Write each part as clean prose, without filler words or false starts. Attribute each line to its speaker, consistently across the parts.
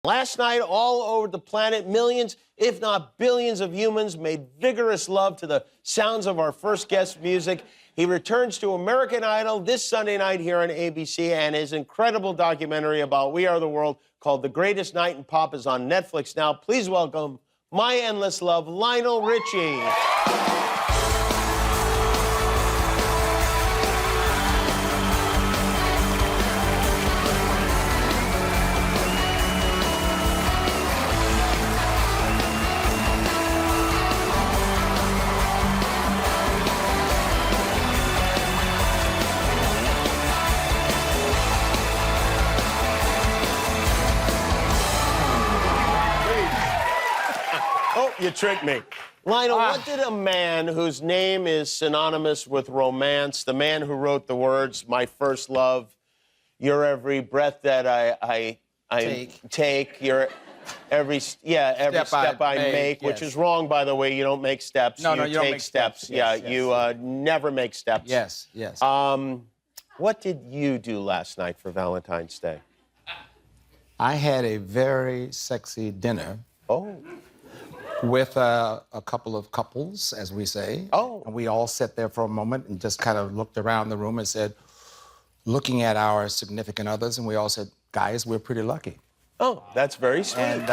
Speaker 1: Last night, all over the planet, millions, if not billions of humans made vigorous love to the sounds of our first guest's music. He returns to American Idol this Sunday night here on ABC, and his incredible documentary about We Are the World called The Greatest Night in Pop is on Netflix now. Please welcome my endless love, Lionel Richie. Oh, you tricked me. Lionel, what did a man whose name is synonymous with romance, the man who wrote the words, my first love, your breath that I take, your every step I make, which is wrong, by the way. You don't make steps.
Speaker 2: No, you
Speaker 1: take
Speaker 2: make steps. Yes,
Speaker 1: you never make steps.
Speaker 2: Yes, yes.
Speaker 1: What did you do last night for Valentine's Day?
Speaker 2: I had a very sexy dinner.
Speaker 1: Oh.
Speaker 2: With a couple of couples, as we say.
Speaker 1: Oh.
Speaker 2: And we all sat there for a moment and just kind of looked around the room and said, looking at our significant others, and we all said, guys, we're pretty lucky.
Speaker 1: Oh, that's very sweet.
Speaker 2: And,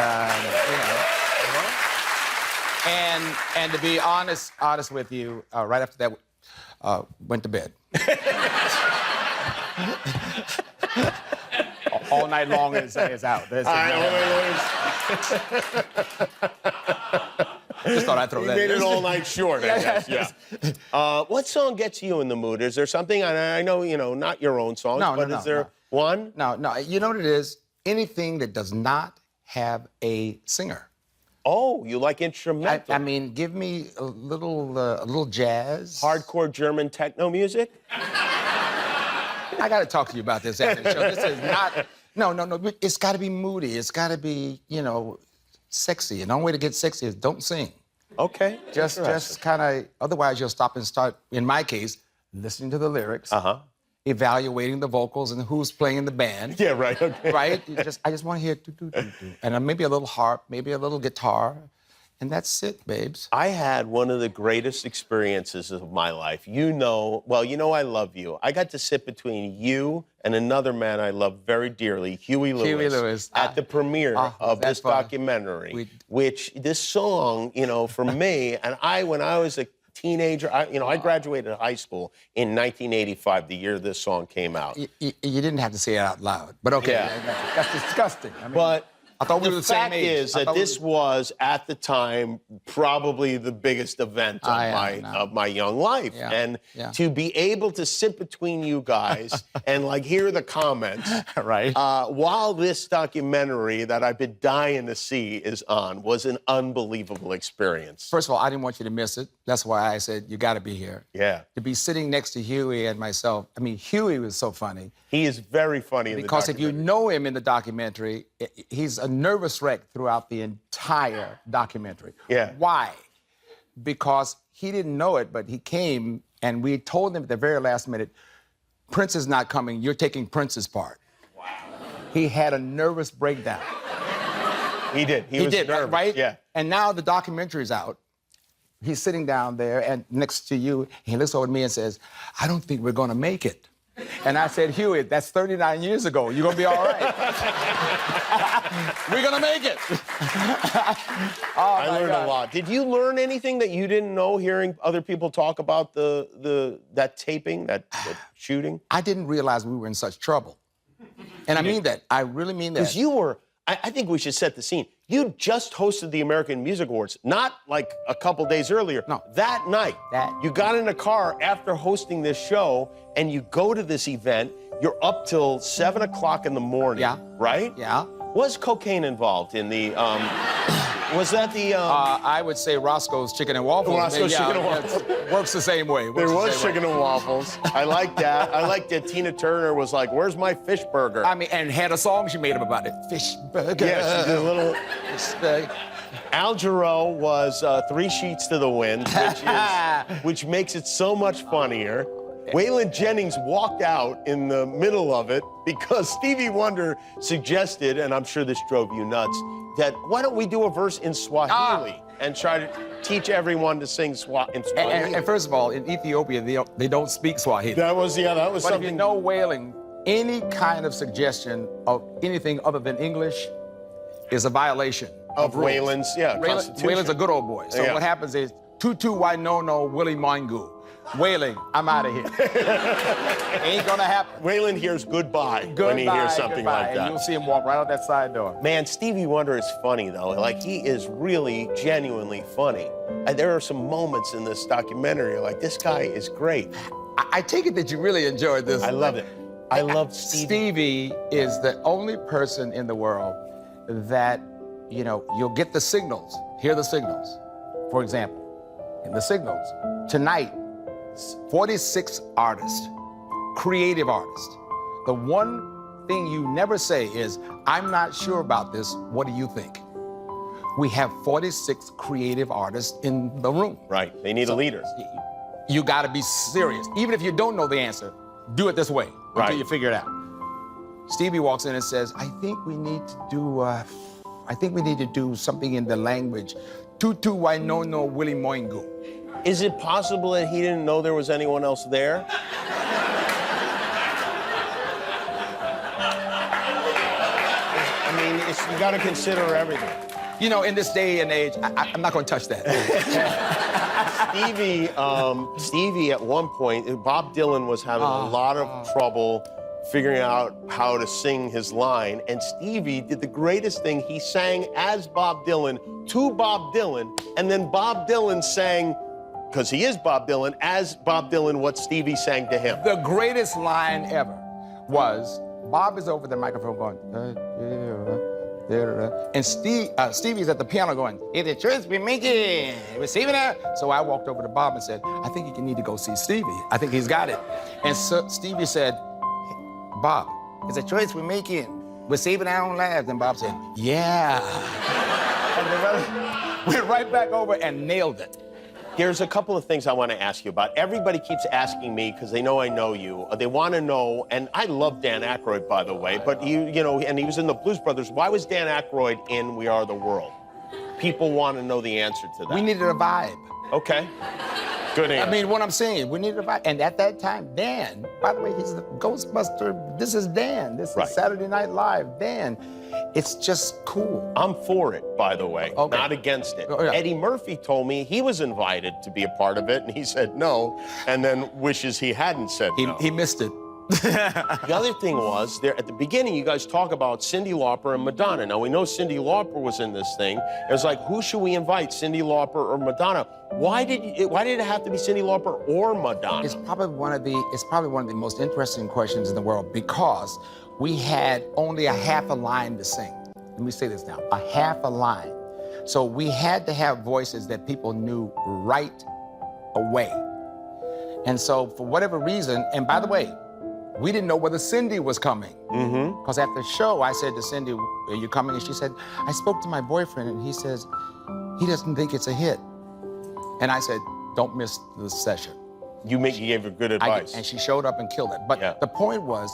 Speaker 2: and to be honest with you, right after that, went to bed. All night long is out. Just thought I'd throw that in.
Speaker 1: You made it all night short, I guess. Yeah. What song gets you in the mood? Is there something? I know, not your own songs, but is there one?
Speaker 2: No. You know what it is? Anything that does not have a singer.
Speaker 1: Oh, you like instrumental?
Speaker 2: I mean, give me a little jazz.
Speaker 1: Hardcore German techno music?
Speaker 2: I got to talk to you about this after the show. This is not... No. It's got to be moody. It's got to be, sexy. And the only way to get sexy is don't sing.
Speaker 1: Okay.
Speaker 2: Just kind of... Otherwise, you'll stop and start, in my case, listening to the lyrics.
Speaker 1: Uh-huh.
Speaker 2: Evaluating the vocals and who's playing in the band.
Speaker 1: Yeah, right, okay.
Speaker 2: Right? I just want to hear do. And maybe a little harp, maybe a little guitar. And that's it, babes.
Speaker 1: I had one of the greatest experiences of my life. I love you. I got to sit between you and another man I love very dearly, Huey Lewis. At the premiere of this documentary, which this song, for me, and when I was a teenager, I graduated high school in 1985, the year this song came out.
Speaker 2: You didn't have to say it out loud, but okay. Yeah. That's disgusting. I mean, I thought we were the same age.
Speaker 1: The fact is that this was, at the time, probably the biggest event of my young life.
Speaker 2: Yeah.
Speaker 1: And to be able to sit between you guys and, hear the comments
Speaker 2: right.
Speaker 1: While this documentary that I've been dying to see is on was an unbelievable experience.
Speaker 2: First of all, I didn't want you to miss it. That's why I said, you got to be here.
Speaker 1: Yeah.
Speaker 2: To be sitting next to Huey and myself. I mean, Huey was so funny.
Speaker 1: He is very funny in the documentary.
Speaker 2: Because if you know him in the documentary, he's a nervous wreck throughout the entire documentary.
Speaker 1: Yeah.
Speaker 2: Why? Because he didn't know it, but he came and we told him at the very last minute, Prince is not coming, you're taking Prince's part. Wow. He had a nervous breakdown.
Speaker 1: He did. He was nervous.
Speaker 2: Right?
Speaker 1: Yeah.
Speaker 2: And now the documentary's out. He's sitting down there and next to you, he looks over at me and says, I don't think we're gonna make it. And I said, Huey, that's 39 years ago. You're gonna be all right. We're gonna make it.
Speaker 1: I learned a lot. Did you learn anything that you didn't know hearing other people talk about that taping, that shooting?
Speaker 2: I didn't realize we were in such trouble. And I mean that. I really mean that.
Speaker 1: Because you were, I think we should set the scene. You just hosted the American Music Awards, not like a couple days earlier.
Speaker 2: No.
Speaker 1: That night, you got in a car after hosting this show, and you go to this event. You're up till 7 o'clock in the morning, right?
Speaker 2: Yeah.
Speaker 1: Was cocaine involved in the, was that the...
Speaker 2: I would say Roscoe's Chicken and Waffles.
Speaker 1: Roscoe's Chicken and Waffles.
Speaker 2: Works the same way.
Speaker 1: There was chicken and waffles. I like that. I like that Tina Turner was like, where's my fish burger?
Speaker 2: I mean, and had a song she made up about it. Fish burger.
Speaker 1: Yeah, she did a little... Al Jarreau was Three Sheets to the Wind, which makes it so much funnier. Waylon Jennings walked out in the middle of it because Stevie Wonder suggested, and I'm sure this drove you nuts, that why don't we do a verse in Swahili and try to teach everyone to sing in Swahili.
Speaker 2: And first of all, in Ethiopia, they don't speak Swahili.
Speaker 1: That was
Speaker 2: But
Speaker 1: something.
Speaker 2: if you know whaling, any kind of suggestion of anything other than English is a violation
Speaker 1: of
Speaker 2: rules.
Speaker 1: Waylon's, Constitution.
Speaker 2: Waylon's a good old boy. So what happens is, tutu wainono willy moingu. Whaling, I'm out of here. Ain't gonna happen.
Speaker 1: Waylon hears goodbye when he hears something like that.
Speaker 2: And you'll see him walk right out that side door.
Speaker 1: Man, Stevie Wonder is funny, though. Like, he is really genuinely funny. And there are some moments in this documentary, like, this guy is great.
Speaker 2: I take it that you really enjoyed this.
Speaker 1: I love it. I love Stevie.
Speaker 2: Stevie is the only person in the world that, you know, you'll get the signals, hear the signals. For example, in the signals, tonight, 46 artists, creative artists. The one thing you never say is, I'm not sure about this, what do you think? We have 46 creative artists in the room.
Speaker 1: Right, they need a leader.
Speaker 2: You gotta be serious. Even if you don't know the answer, do it this way until you figure it out. Stevie walks in and says, I think we need to do something in the language. Tutu wainono willy moingu.
Speaker 1: Is it possible that he didn't know there was anyone else there? I mean, you got to consider everything.
Speaker 2: You know, in this day and age, I'm not going to touch that.
Speaker 1: Stevie, at one point, Bob Dylan was having a lot of trouble figuring out how to sing his line, and Stevie did the greatest thing. He sang as Bob Dylan to Bob Dylan, and then Bob Dylan sang, because he is Bob Dylan, as Bob Dylan what Stevie sang to him.
Speaker 2: The greatest line ever was, Bob is over the microphone going, and Stevie's at the piano going, it's a choice we make it, receiving it. So I walked over to Bob and said, I think you need to go see Stevie. I think he's got it. And so Stevie said, Bob, it's a choice we're making. We're saving our own lives. And Bob said, yeah. And went right back over and nailed it.
Speaker 1: There's a couple of things I want to ask you about. Everybody keeps asking me, because they know I know you. They want to know, and I love Dan Aykroyd, by the way, but you know, and he was in the Blues Brothers. Why was Dan Aykroyd in We Are the World? People want to know the answer to that.
Speaker 2: We needed a vibe.
Speaker 1: Okay. Good answer.
Speaker 2: I mean, what I'm saying, we needed a vibe. And at that time, Dan, by the way, he's the Ghostbuster. This is Dan. This is Saturday Night Live. Dan. It's just cool.
Speaker 1: I'm for it, by the way, not against it.
Speaker 2: Oh, yeah.
Speaker 1: Eddie Murphy told me he was invited to be a part of it, and he said no, and then wishes he hadn't said no.
Speaker 2: He missed it.
Speaker 1: The other thing was, there at the beginning, you guys talk about Cyndi Lauper and Madonna. Now, we know Cyndi Lauper was in this thing. It was like, who should we invite, Cyndi Lauper or Madonna? Why did it have to be Cyndi Lauper or Madonna?
Speaker 2: It's probably one of the most interesting questions in the world, because we had only a half a line to sing. Let me say this now, a half a line. So we had to have voices that people knew right away. And so for whatever reason, and by the way, we didn't know whether Cyndi was coming. Because at the show, I said to Cyndi, are you coming? And she said, I spoke to my boyfriend, and he says, he doesn't think it's a hit. And I said, don't miss the session.
Speaker 1: You gave her good advice.
Speaker 2: And she showed up and killed it. But the point was,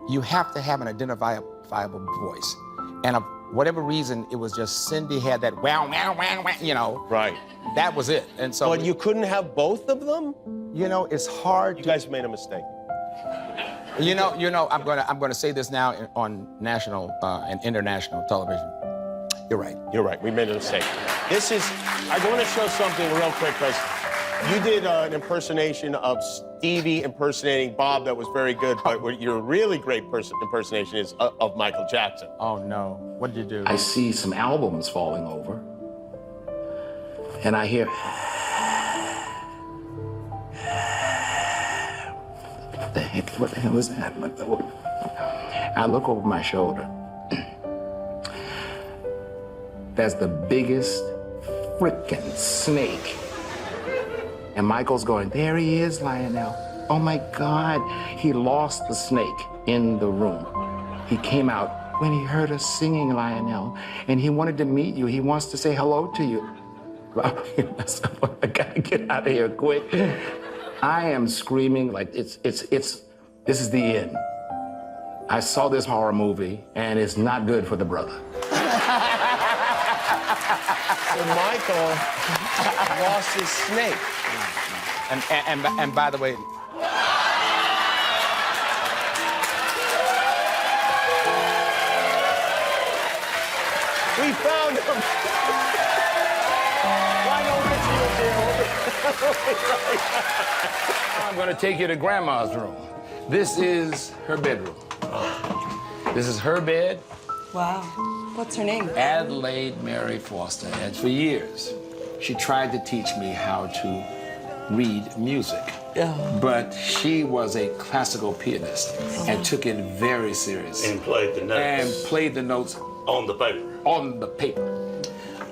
Speaker 2: you have to have an identifiable voice. And of whatever reason, it was just Cyndi had that wow, wow, wow, wow, you know.
Speaker 1: Right.
Speaker 2: That was it. And so.
Speaker 1: But you couldn't have both of them?
Speaker 2: You know, it's hard.
Speaker 1: You guys made a mistake.
Speaker 2: You know, I'm gonna say this now on national and international television. You're right.
Speaker 1: You're right. We made a mistake. I want to show something real quick, because you did an impersonation of Stevie impersonating Bob that was very good, but what your really great impersonation is of Michael Jackson.
Speaker 2: Oh, no. What did you do?
Speaker 3: I see some albums falling over, and I hear, what the hell is that? I look over my shoulder. That's the biggest frickin' snake. And Michael's going, there he is, Lionel. Oh my God. He lost the snake in the room. He came out when he heard us singing, Lionel, and he wanted to meet you. He wants to say hello to you. I gotta get out of here quick. I am screaming like this is the end. I saw this horror movie, and it's not good for the brother.
Speaker 1: So Michael lost his snake.
Speaker 2: And by the way,
Speaker 1: we found him. Lionel Richie was here.
Speaker 3: I'm gonna take you to Grandma's room. This is her bedroom. This is her bed.
Speaker 4: Wow. What's her name?
Speaker 3: Adelaide Mary Foster. And for years, she tried to teach me how to read music.
Speaker 4: Yeah.
Speaker 3: But she was a classical pianist and took it very seriously.
Speaker 5: And played the notes.
Speaker 3: And played the notes
Speaker 5: On the paper.
Speaker 3: on the paper.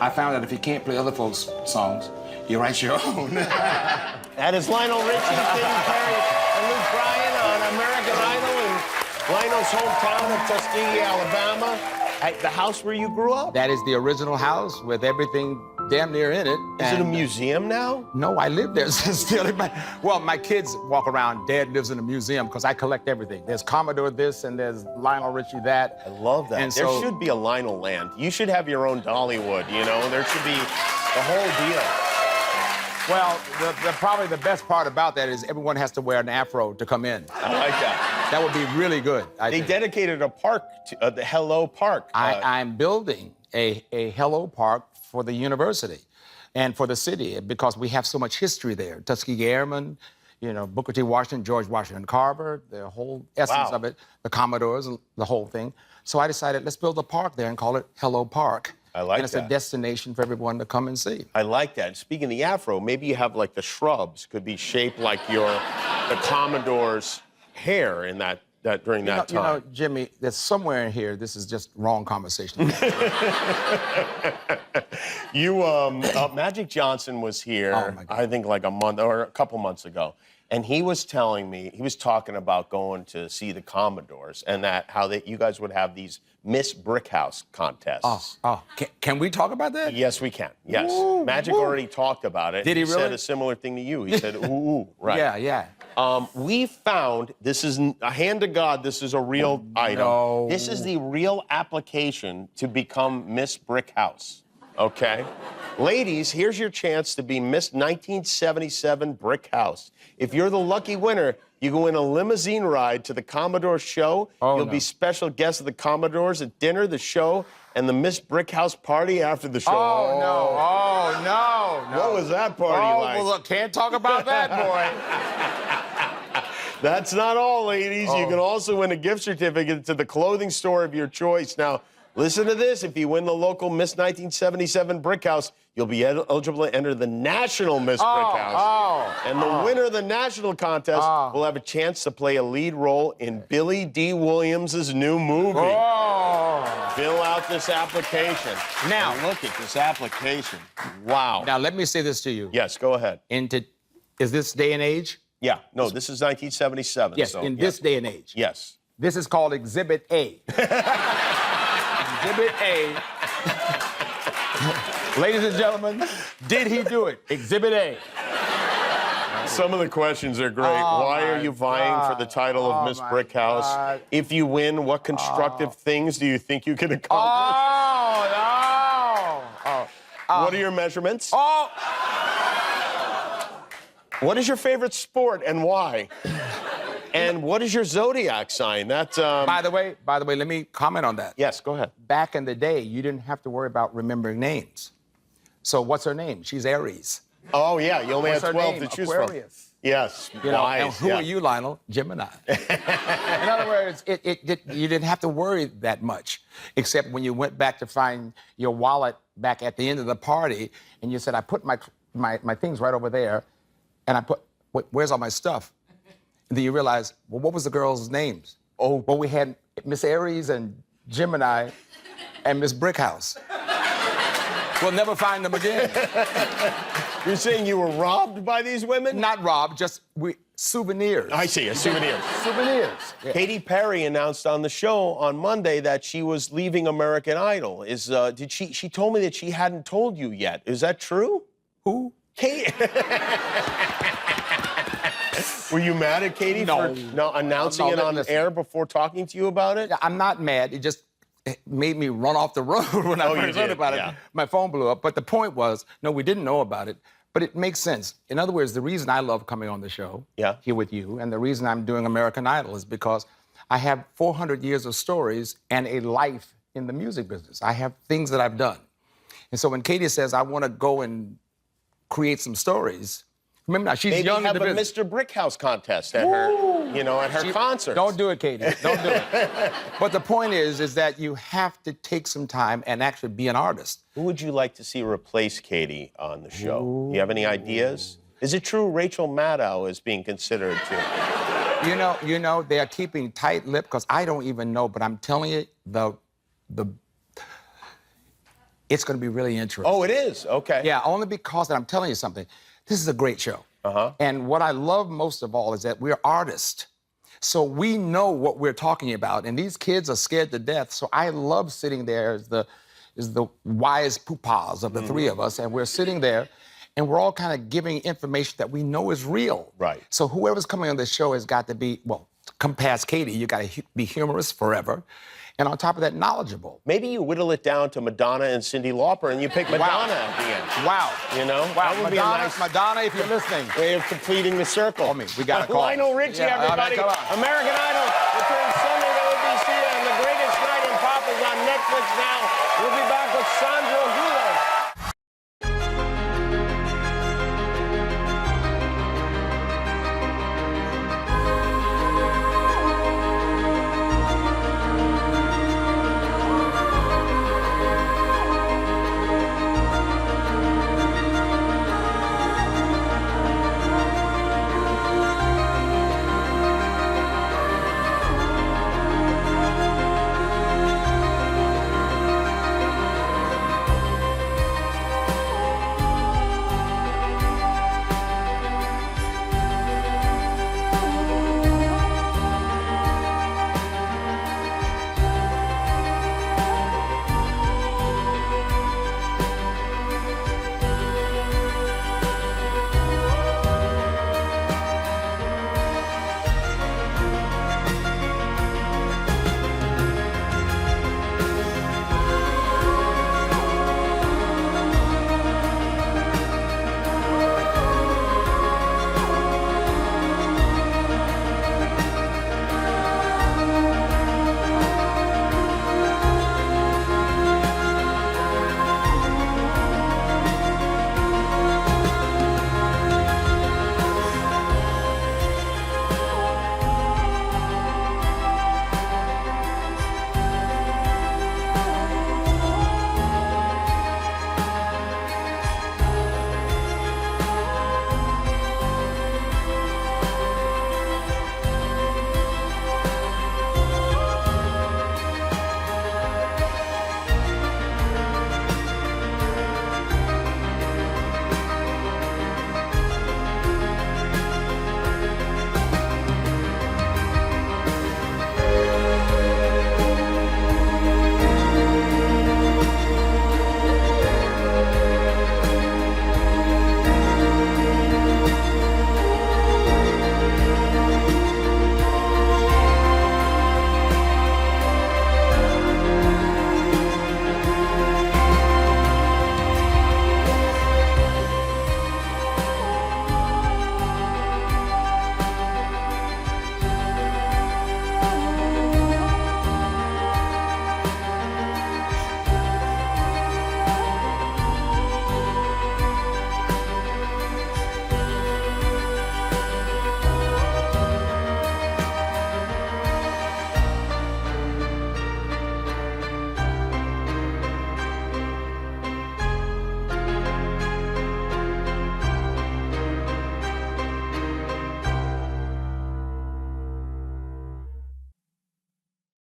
Speaker 3: I found out if you can't play other folks' songs, you write your own.
Speaker 1: That is Lionel Richie, Katy Perry, and Luke Bryan on American Idol in Lionel's hometown of Tuskegee, Alabama. At the house where you grew up?
Speaker 2: that is the original house with everything damn near in it.
Speaker 1: Is it a museum now?
Speaker 2: No, I live there still. Well, my kids walk around. Dad lives in a museum because I collect everything. There's Commodore this and there's Lionel Richie that.
Speaker 1: I love that.
Speaker 2: And
Speaker 1: there
Speaker 2: so,
Speaker 1: should be a Lionel land. You should have your own Dollywood, you know? There should be the whole deal.
Speaker 2: well, probably the best part about that is everyone has to wear an afro to come in.
Speaker 1: I like that.
Speaker 2: That would be really good. I
Speaker 1: They
Speaker 2: think.
Speaker 1: dedicated a park, to, the Hello Park.
Speaker 2: I'm building a Hello Park for the university and for the city because we have so much history there. Tuskegee Airmen, you know, Booker T. Washington, George Washington Carver, the whole essence
Speaker 1: Wow.
Speaker 2: of it, the Commodores, the whole thing. So I decided, let's build a park there and call it Hello Park.
Speaker 1: I like
Speaker 2: and it's
Speaker 1: that.
Speaker 2: a destination for everyone to come and see.
Speaker 1: I like that. Speaking of the afro, maybe you have like the shrubs could be shaped like the Commodore's hair in that during that time.
Speaker 2: You know, Jimmy, there's somewhere in here, this is just wrong conversation.
Speaker 1: Magic Johnson was here,
Speaker 2: Oh, my God.
Speaker 1: I think like a month or a couple months ago. And he was telling me, he was talking about going to see the Commodores and you guys would have these Miss Brickhouse contests.
Speaker 2: Can we talk about that?
Speaker 1: Yes, we can. Yes.
Speaker 2: Ooh,
Speaker 1: Magic already talked about it.
Speaker 2: Did he
Speaker 1: said
Speaker 2: really?
Speaker 1: a similar thing to you. He said, ooh, right.
Speaker 2: Yeah.
Speaker 1: We found, this is a hand to God, this is a real item.
Speaker 2: no.
Speaker 1: This is the real application to become Miss Brickhouse, okay? Ladies, here's your chance to be Miss 1977 Brickhouse. If you're the lucky winner, you go in a limousine ride to the Commodore show. You'll be special guest of the Commodores at dinner, the show, and the Miss Brickhouse party after the show.
Speaker 2: Oh, no.
Speaker 1: What was that party like?
Speaker 2: Well, look, can't talk about that, boy.
Speaker 1: That's not all, ladies. You can also win a gift certificate to the clothing store of your choice. Now, listen to this. If you win the local Miss 1977 Brickhouse, you'll be eligible to enter the National Miss Brickhouse. And the winner of the national contest will have a chance to play a lead role in Billy D. Williams' new movie. Fill out this application.
Speaker 2: Now,
Speaker 1: And look at this application. Wow.
Speaker 2: Now, let me say this to you.
Speaker 1: Yes, go ahead.
Speaker 2: Is this day and age?
Speaker 1: Yeah, no, this is 1977.
Speaker 2: Yes,
Speaker 1: so,
Speaker 2: in this day and age.
Speaker 1: Yes.
Speaker 2: This is called Exhibit A. Exhibit A. Ladies and gentlemen, did he do it? Exhibit A.
Speaker 1: Some of the questions are great. Why are you vying for the title of Miss Brickhouse?
Speaker 2: God.
Speaker 1: If you win, what constructive things do you think you can accomplish? What are your measurements? What is your favorite sport and why? And what is your zodiac sign? That's
Speaker 2: By the way, let me comment on that.
Speaker 1: Yes, go ahead.
Speaker 2: Back in the day, you didn't have to worry about remembering names. So what's her name? She's Aries.
Speaker 1: Oh yeah, you only
Speaker 2: What's
Speaker 1: have
Speaker 2: her
Speaker 1: 12
Speaker 2: name?
Speaker 1: to choose
Speaker 2: Aquarius.
Speaker 1: from. Yes,
Speaker 2: You know,
Speaker 1: wise.
Speaker 2: and who are you, Lionel? Gemini. In other words, you didn't have to worry that much, except when you went back to find your wallet back at the end of the party, and you said, I put my things right over there, and I put, where's all my stuff? And then you realize, well, what was the girls' names? Oh, well, we had Miss Aries and Gemini and Miss Brickhouse. We'll never find them again.
Speaker 1: You're saying you were robbed by these women?
Speaker 2: Not robbed, just souvenirs.
Speaker 1: I see, a souvenir.
Speaker 2: Souvenirs. Yeah.
Speaker 1: Katy Perry announced on the show on Monday that she was leaving American Idol. She told me that she hadn't told you yet. Is that true?
Speaker 2: Who?
Speaker 1: Katy. Were you mad at Katy for announcing it on air before talking to you about it?
Speaker 2: I'm not mad. It just made me run off the road when I first heard about it. My phone blew up. But the point was, no, we didn't know about it. But it makes sense. In other words, the reason I love coming on the show here with you, and the reason I'm doing American Idol is because I have 400 years of stories and a life in the music business. I have things that I've done. And so when Katy says, I want to go and create some stories, remember now, she's
Speaker 1: maybe
Speaker 2: young in the business.
Speaker 1: Mr. Brickhouse contest at her, at her concerts.
Speaker 2: Don't do it, Katy. Don't do it. But the point is that you have to take some time and actually be an artist.
Speaker 1: Who would you like to see replace Katy on the show? Do you have any ideas? Is it true Rachel Maddow is being considered too?
Speaker 2: You know, they are keeping tight-lipped because I don't even know, but I'm telling you, it's going to be really interesting.
Speaker 1: Oh, it is? Okay.
Speaker 2: Yeah, only because, and I'm telling you something, this is a great show. And what I love most of all is that we're artists. So we know what we're talking about, and these kids are scared to death. So I love sitting there as the wise poopas of the three of us, and we're sitting there, and we're all kind of giving information that we know is real.
Speaker 1: Right.
Speaker 2: So whoever's coming on this show has got to be, well, come past Katy, you got to be humorous forever. And on top of that, knowledgeable.
Speaker 1: Maybe you whittle it down to Madonna and Cyndi Lauper, and you pick Madonna at the end.
Speaker 2: Wow.
Speaker 1: That would be a nice
Speaker 2: Madonna, if you're listening.
Speaker 1: way of completing the circle.
Speaker 2: Call me. We got to call.
Speaker 1: Lionel Richie, everybody. American Idol returns Sunday to ABC, and The Greatest Night in Pop is on Netflix now. We'll be